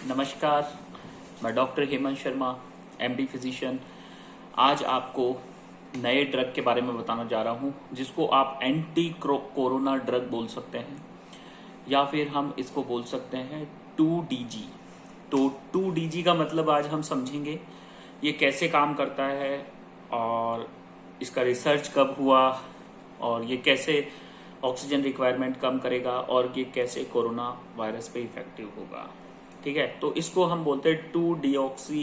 नमस्कार, मैं doctor Hemant Sharma, MD physician. आज आपको नए ड्रग के बारे में बताना जा रहा हूं, जिसको आप एंटी कोरोना ड्रग बोल सकते हैं या फिर हम इसको बोल सकते हैं 2DG। तो 2DG का मतलब आज हम समझेंगे ये कैसे काम करता है और इसका रिसर्च कब हुआ और ये कैसे ऑक्सीजन रिक्वायरमेंट कम करेगा और ये कैसे कोरोना वायरस पे इफेक्टिव होगा। ठीक है, तो इसको हम बोलते हैं 2-डीऑक्सी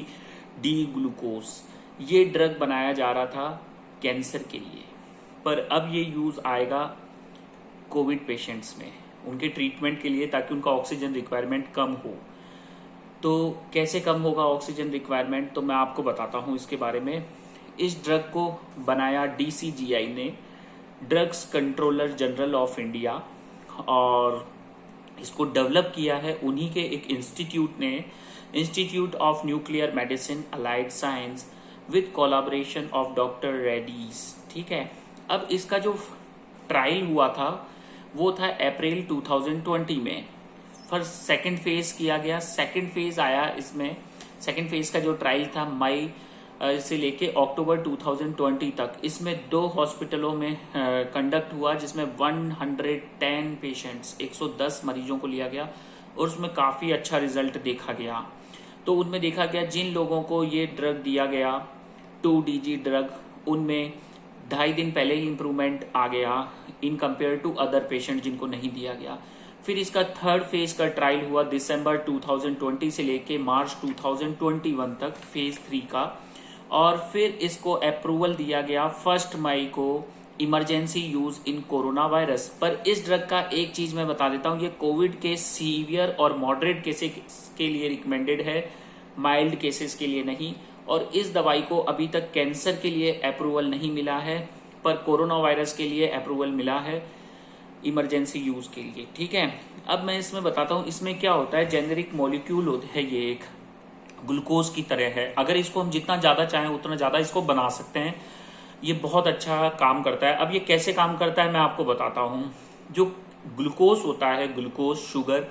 डी ग्लूकोज। ये ड्रग बनाया जा रहा था कैंसर के लिए, पर अब ये यूज आएगा कोविड पेशेंट्स में उनके ट्रीटमेंट के लिए, ताकि उनका ऑक्सीजन रिक्वायरमेंट कम हो। तो कैसे कम होगा ऑक्सीजन रिक्वायरमेंट, तो मैं आपको बताता हूं इसके बारे में। इस ड्रग को बनाया DCGI ने, drugs controller general of India, और इसको डेवलप किया है उन्हीं के एक इंस्टीट्यूट ने, institute of nuclear medicine allied science with collaboration of doctor Reddy's. ठीक है, अब इसका जो ट्रायल हुआ था वो था अप्रैल 2020 में। फर्स्ट सेकंड फेज किया गया, सेकंड फेज आया इसमें। सेकंड फेज का जो ट्रायल था मई से लेके अक्टूबर 2020 तक, इसमें 2 हॉस्पिटलों में कंडक्ट हुआ, जिसमें 110 पेशेंट्स, 110 मरीजों को लिया गया और उसमें काफी अच्छा रिजल्ट देखा गया। तो उनमें देखा गया जिन लोगों को ये ड्रग दिया गया 2DG ड्रग, उनमें 2.5 दिन पहले ही इंप्रूवमेंट आ गया in compare to other patient जिनको नहीं दिया गया। फिर इसका थर्ड फेज का ट्रायल हुआ दिसंबर 2020 से लेके मार्च 2021 तक, फेज 3 का, और फिर इसको अप्रूवल दिया गया 1 मई को emergency use in corona virus. पर इस ड्रग का एक चीज मैं बता देता हूं, ये कोविड के सीवियर और मॉडरेट केसेस के लिए रिकमेंडेड है, माइल्ड केसेस के लिए नहीं। और इस दवाई को अभी तक कैंसर के लिए अप्रूवल नहीं मिला है, पर कोरोना वायरस के लिए अप्रूवल मिला है इमरजेंसी यूज के लिए। ठीक है, अब मैं इसमें बताता हूं इसमें क्या होता है। जेनेरिक मॉलिक्यूल है, ये एक ग्लूकोज की तरह है। अगर इसको हम जितना ज्यादा चाहें उतना ज्यादा इसको बना सकते हैं। ये बहुत अच्छा काम करता है। अब ये कैसे काम करता है मैं आपको बताता हूं। जो ग्लूकोज होता है, ग्लूकोज शुगर,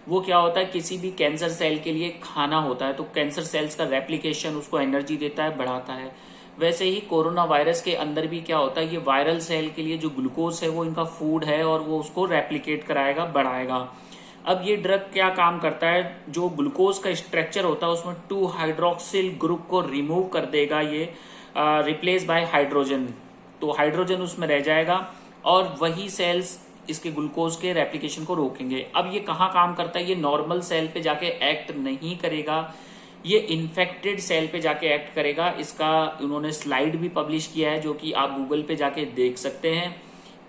वो क्या होता है, किसी भी कैंसर सेल के लिए खाना होता है। तो कैंसर सेल्स का रेप्लिकेशन उसको एनर्जी देता है, बढ़ाता है। वैसे ही कोरोना वायरस के अंदर भी क्या होता है, ये वायरल सेल के लिए जो ग्लूकोज है वो इनका फूड है और वो उसको रेप्लिकेट कराएगा, बढ़ाएगा। अब ये ड्रग क्या काम करता है, जो ग्लूकोज का स्ट्रक्चर होता है उसमें 2 हाइड्रोक्सिल ग्रुप को रिमूव कर देगा, ये रिप्लेस बाय हाइड्रोजन। तो हाइड्रोजन उसमें रह जाएगा और वही सेल्स इसके ग्लूकोज के रेप्लिकेशन को रोकेंगे। अब ये कहाँ काम करता है, ये नॉर्मल सेल पे जाके एक्ट नहीं करेगा, ये इन्फेक्टेड सेल पे जाके एक्ट करेगा। इसका उन्होंने स्लाइड भी पब्लिश किया है, जो कि आप गूगल पे जाके देख सकते हैं,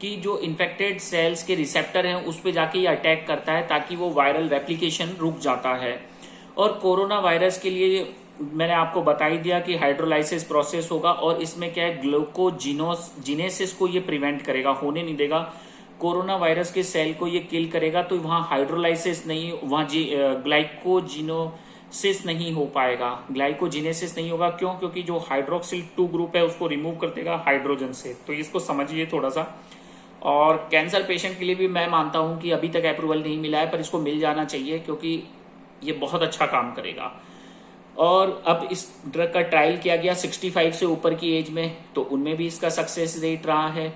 कि जो इन्फेक्टेड सेल्स के रिसेप्टर हैं उस पे जाके ये अटैक करता है, ताकि वो वायरल रेप्लिकेशन रुक जाता है। और कोरोना वायरस के लिए मैंने आपको बता ही दिया कि हाइड्रोलाइसिस प्रोसेस होगा, और इसमें क्या है, ग्लूकोजिनेसिस को ये प्रिवेंट करेगा, होने नहीं देगा। कोरोना वायरस के सेल को ये किल करेगा, तो वहां हाइड्रोलाइसिस नहीं, वहां ग्लाइकोजिनोसिस नहीं हो पाएगा, ग्लाइकोजिनेसिस नहीं होगा। क्यों? क्योंकि जो हाइड्रोक्सिल 2 ग्रुप है उसको रिमूव कर देगा हाइड्रोजन से। तो इसको समझिए थोड़ा सा। और कैंसर पेशेंट के लिए भी मैं मानता हूं कि अभी तक अप्रूवल नहीं मिला है, पर इसको मिल जाना चाहिए, क्योंकि ये बहुत अच्छा काम करेगा। और अब इस ड्रग का ट्रायल किया गया 65 से ऊपर की एज में, तो उनमें भी इसका सक्सेस रेट रहा है।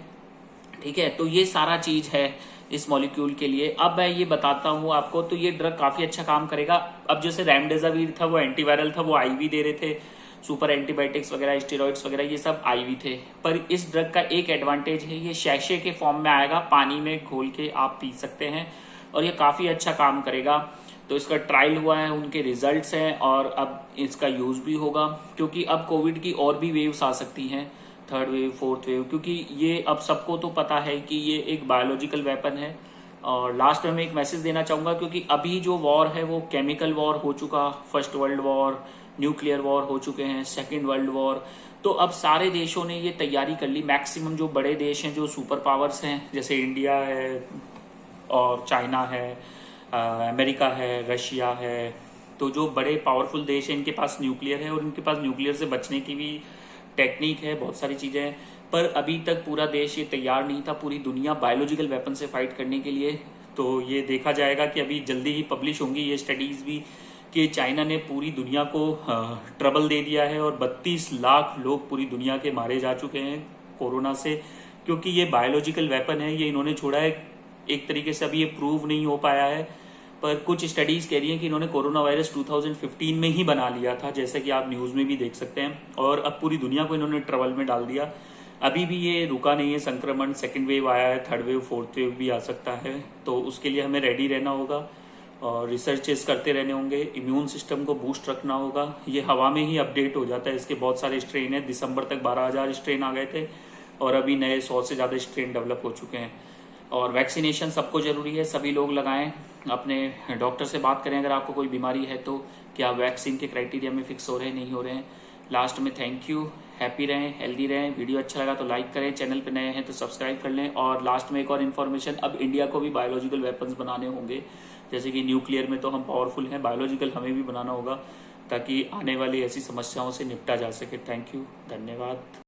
ठीक है, तो ये सारा चीज है इस मॉलिक्यूल के लिए। अब मैं ये बताता हूं आपको, तो ये ड्रग काफी अच्छा काम करेगा। अब जैसे रेमडेसिविर था वो एंटीवायरल था, वो आईवी दे रहे थे, सुपर एंटीबायोटिक्स वगैरह, स्टेरॉइड्स वगैरह, ये सब आईवी थे। पर इस ड्रग का एक एडवांटेज है, ये शैशे के फॉर्म में आएगा, पानी में घोल के आप पी सकते हैं, और ये काफी अच्छा काम करेगा। तो इसका ट्रायल हुआ है, उनके रिजल्ट्स हैं, और अब इसका यूज भी होगा, क्योंकि अब कोविड की और भी वेव्स आ सकती हैं, 3rd वेव, 4th वेव, क्योंकि ये अब सबको तो पता है कि ये एक बायोलॉजिकल वेपन है। और लास्ट में मैं एक मैसेज देना चाहूंगा, क्योंकि अभी जो वॉर है वो केमिकल वॉर हो चुका, first world war, nuclear war हो चुके हैं, सेकेंड वर्ल्ड वॉर। तो अब सारे देशों ने ये तैयारी कर ली, मैक्सिमम जो बड़े देश हैं, जो सुपर पावर्स हैं, जैसे इंडिया है और चाइना है, अमेरिका है, रशिया है। तो जो बड़े पावरफुल देश हैं इनके पास न्यूक्लियर है, और इनके पास न्यूक्लियर से बचने की भी टेक्निक है, बहुत सारी चीजें हैं। पर अभी तक पूरा देश ये तैयार नहीं था, पूरी दुनिया बायोलॉजिकल वेपन से फाइट करने के लिए। तो ये देखा जाएगा कि अभी जल्दी ही पब्लिश होंगी ये स्टडीज भी, कि चाइना ने पूरी दुनिया को ट्रबल दे दिया है और 32 लाख लोग पूरी दुनिया के मारे जा चुके हैं कोरोना से, क्योंकि ये बायोलॉजिकल वेपन है, ये इन्होंने छोड़ा है। एक तरीके से अभी ये प्रूव नहीं हो पाया है, पर कुछ स्टडीज कह रही हैं कि इन्होंने कोरोना वायरस 2015 में ही बना लिया था, जैसे कि आप न्यूज में भी देख सकते हैं, और अब पूरी दुनिया को इन्होंने ट्रबल में डाल दिया। अभी भी ये रुका नहीं है संक्रमण, सेकेंड वेव आया है, थर्ड वेव, फोर्थ वेव भी आ सकता है, तो उसके लिए हमें रेडी रहना होगा और रिसर्चेस करते रहने होंगे, इम्यून सिस्टम को बूस्ट रखना होगा। ये हवा में ही अपडेट हो जाता है, इसके बहुत सारे स्ट्रेन है। दिसंबर तक 12,000 स्ट्रेन आ गए थे और अभी नए 100 से ज़्यादा स्ट्रेन डेवलप हो चुके हैं। और वैक्सीनेशन सबको जरूरी है, सभी लोग लगाएं, अपने डॉक्टर से बात करें अगर आपको कोई बीमारी है तो, कि आप वैक्सीन के क्राइटेरिया में फिक्स हो रहे हैं नहीं हो रहे हैं। लास्ट में थैंक यू, हैप्पी रहें, हेल्दी रहें। वीडियो अच्छा लगा तो लाइक करें, चैनल पे नए हैं तो सब्सक्राइब कर लें। और लास्ट में एक और इन्फॉर्मेशन, अब इंडिया को भी बायोलॉजिकल वेपन्स बनाने होंगे, जैसे कि न्यूक्लियर में तो हम पावरफुल हैं, बायोलॉजिकल हमें भी बनाना होगा ताकि आने वाली ऐसी समस्याओं से निपटा जा सके। थैंक यू, धन्यवाद।